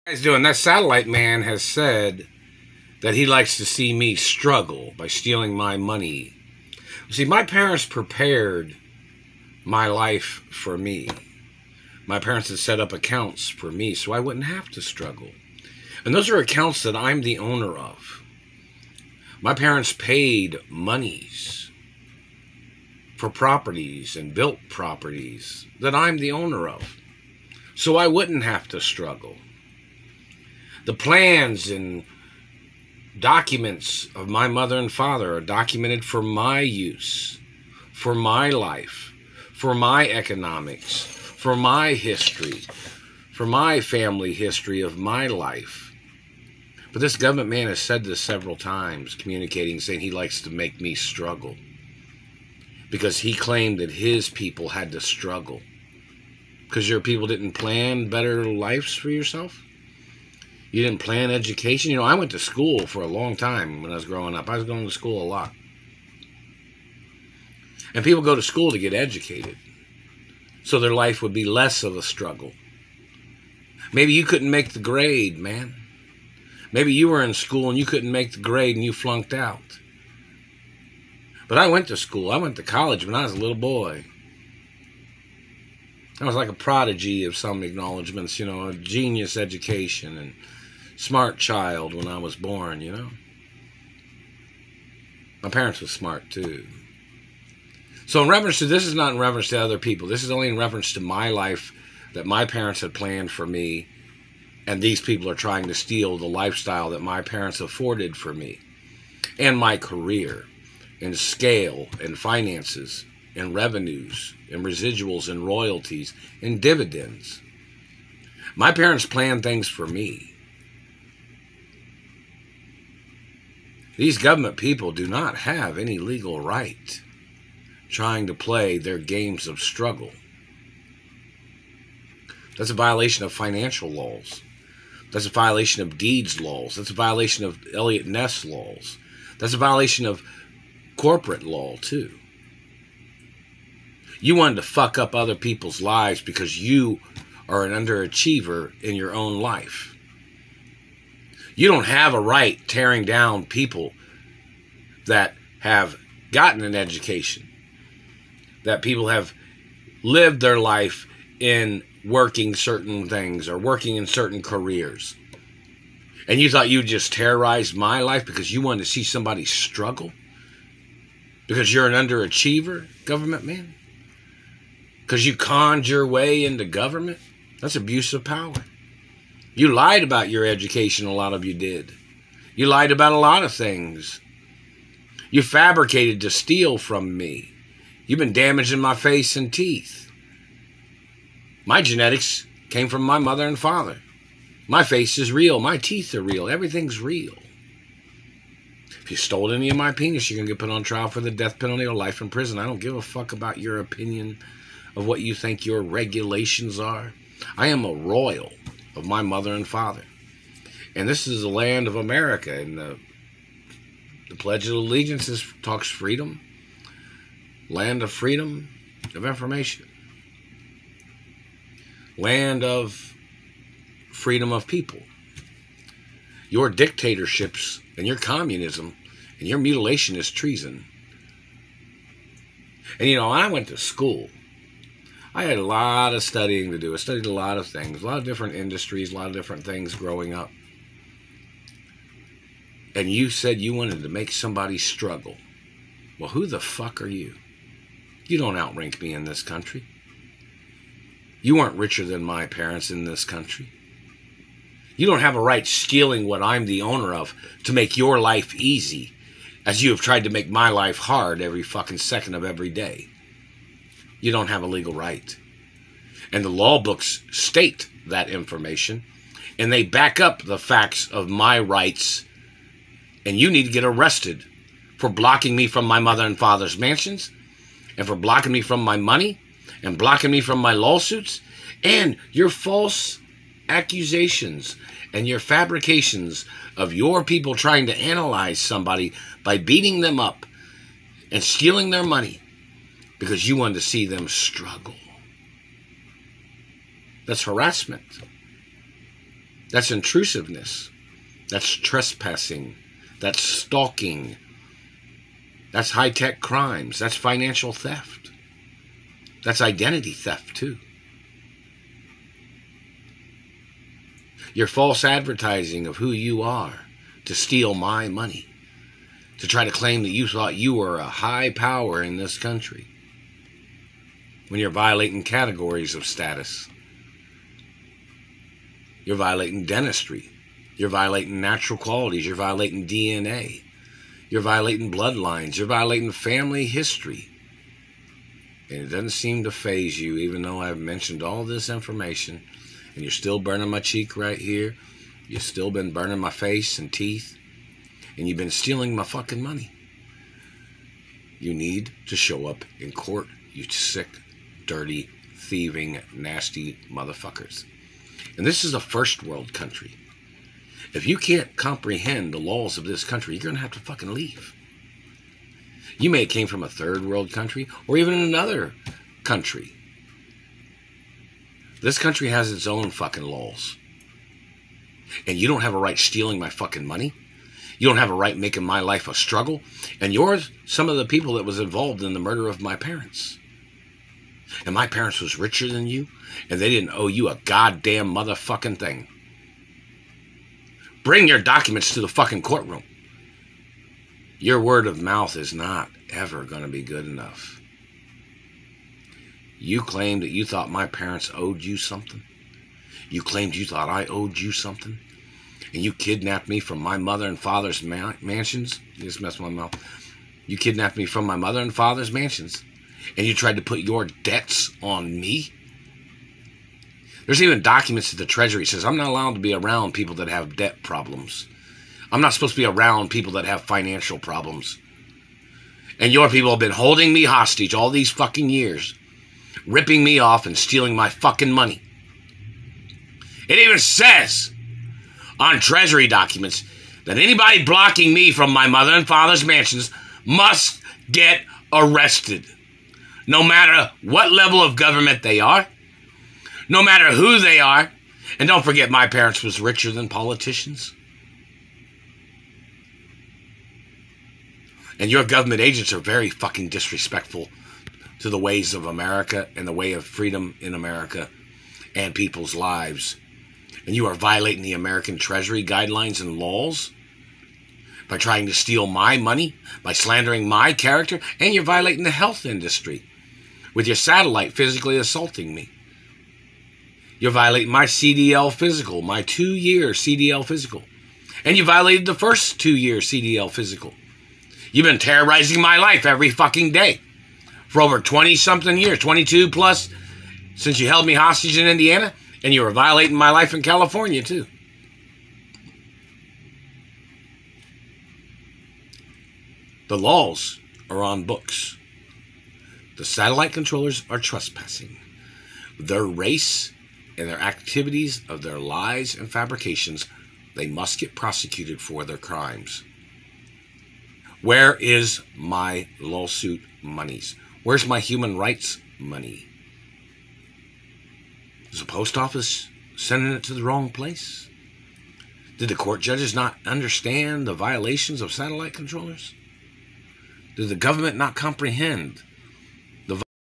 Guys doing that? Satellite man has said that he likes to see me struggle by stealing my money. See, my parents prepared my life for me. My parents had set up accounts for me so I wouldn't have to struggle. And those are accounts that I'm the owner of. My parents paid monies for properties and built properties that I'm the owner of, so I wouldn't have to struggle. The plans and documents of my mother and father are documented for my use, for my life, for my economics, for my history, for my family history of my life. But this government man has said this several times, communicating, saying he likes to make me struggle because he claimed that his people had to struggle because your people didn't plan better lives for yourself. You didn't plan education. You know, I went to school for a long time when I was growing up. I was going to school a lot. And people go to school to get educated, so their life would be less of a struggle. Maybe you couldn't make the grade, man. Maybe you were in school and you couldn't make the grade and you flunked out. But I went to school. I went to college when I was a little boy. I was like a prodigy of some acknowledgments, you know, a genius education and smart child when I was born, you know. My parents were smart too. So in reference to, this is not in reference to other people. This is only in reference to my life that my parents had planned for me, and these people are trying to steal the lifestyle that my parents afforded for me, and my career, and scale, and finances, and revenues, and residuals, and royalties, and dividends. My parents planned things for me. These government people do not have any legal right trying to play their games of struggle. That's a violation of financial laws. That's a violation of deeds laws. That's a violation of Elliot Ness laws. That's a violation of corporate law, too. You wanted to fuck up other people's lives because you are an underachiever in your own life. You don't have a right tearing down people that have gotten an education, that people have lived their life in working certain things or working in certain careers. And you thought you just terrorized my life because you wanted to see somebody struggle? Because you're an underachiever, government man? Because you conned your way into government? That's abuse of power. You lied about your education, a lot of you did. You lied about a lot of things. You fabricated to steal from me. You've been damaging my face and teeth. My genetics came from my mother and father. My face is real. My teeth are real. Everything's real. If you stole any of my penis, you're going to get put on trial for the death penalty or life in prison. I don't give a fuck about your opinion of what you think your regulations are. I am a royal of my mother and father. And this is the land of America. And the Pledge of Allegiance talks freedom. Land of freedom of information. Land of freedom of people. Your dictatorships and your communism and your mutilation is treason. And you know, I went to school. I had a lot of studying to do. I studied a lot of things, a lot of different industries, a lot of different things growing up. And you said you wanted to make somebody struggle. Well, who the fuck are you? You don't outrank me in this country. You aren't richer than my parents in this country. You don't have a right stealing what I'm the owner of to make your life easy, as you have tried to make my life hard every fucking second of every day. You don't have a legal right. And the law books state that information, and they back up the facts of my rights, and you need to get arrested for blocking me from my mother and father's mansions, and for blocking me from my money, and blocking me from my lawsuits, and your false accusations and your fabrications of your people trying to analyze somebody by beating them up and stealing their money because you wanted to see them struggle. That's harassment. That's intrusiveness. That's trespassing. That's stalking. That's high-tech crimes. That's financial theft. That's identity theft, too. Your false advertising of who you are to steal my money, to try to claim that you thought you were a high power in this country, when you're violating categories of status. You're violating dentistry. You're violating natural qualities. You're violating DNA. You're violating bloodlines. You're violating family history. And it doesn't seem to faze you, even though I've mentioned all this information, and you're still burning my cheek right here. You've still been burning my face and teeth, and you've been stealing my fucking money. You need to show up in court, you sick, dirty, thieving, nasty motherfuckers. And this is a first world country. If you can't comprehend the laws of this country, you're going to have to fucking leave. You may have came from a third world country or even another country. This country has its own fucking laws. And you don't have a right stealing my fucking money. You don't have a right making my life a struggle. And you're some of the people that was involved in the murder of my parents. And my parents was richer than you, and they didn't owe you a goddamn motherfucking thing. Bring your documents to the fucking courtroom. Your word of mouth is not ever going to be good enough. You claimed that you thought my parents owed you something. You claimed you thought I owed you something. And you kidnapped me from my mother and father's mansions. You just messed my mouth. You kidnapped me from my mother and father's mansions. And you tried to put your debts on me. There's even documents at the Treasury that says I'm not allowed to be around people that have debt problems. I'm not supposed to be around people that have financial problems. And your people have been holding me hostage all these fucking years, ripping me off and stealing my fucking money. It even says on Treasury documents that anybody blocking me from my mother and father's mansions must get arrested. No matter what level of government they are, no matter who they are. And don't forget, my parents was richer than politicians. And your government agents are very fucking disrespectful to the ways of America and the way of freedom in America and people's lives. And you are violating the American Treasury guidelines and laws by trying to steal my money, by slandering my character, and you're violating the health industry with your satellite physically assaulting me. You're violating my CDL physical, my 2-year CDL physical. And you violated the first 2-year CDL physical. You've been terrorizing my life every fucking day for over 20-something years, 22 plus, since you held me hostage in Indiana, and you were violating my life in California, too. The laws are on books. The satellite controllers are trespassing. Their race and their activities of their lies and fabrications, they must get prosecuted for their crimes. Where is my lawsuit monies? Where's my human rights money? Is the post office sending it to the wrong place? Did the court judges not understand the violations of satellite controllers? Did the government not comprehend